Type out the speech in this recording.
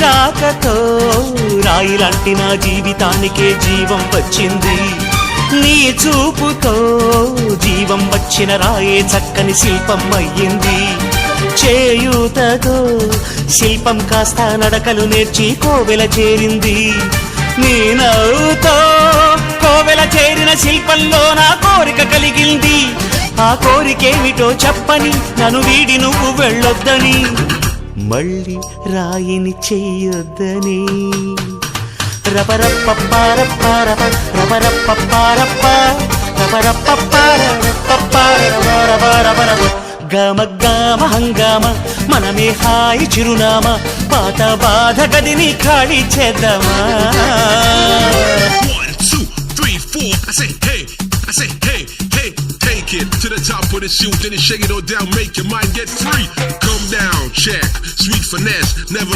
రాకతో రాయిలాంటి నా జీవితానికే జీవం వచ్చింది. నీ చూపుతో జీవం వచ్చిన రాయే చక్కని శిల్పం అయ్యింది. చేయూతతో శిల్పం కాస్త నడకలు నేర్చి కోవెల చేరింది. నీ నవ్వుతో కోవెల చేరిన శిల్పంలో నా కోరిక కలిగింది. ఆ కోరికేమిటో చెప్పని నన్ను వీడి నువ్వు వెళ్ళొద్దని, మళ్ళీ రాయిని చెయ్యొద్దని. రపరప్పపారప్పారప రపరప్పపారప్ప రపరప్పపారపపారపపారపపారపపారప గమ గమ హంగామ మనమే హాయి చిరునామా. పాత బాధ గదిని ఖాళీ చేద్దామా. 1 2 3 4 I say hey, I say hey, hey, take it to the top of the shoe, then you shake it all down, make your mind get free. Come down, check, sweet finesse, never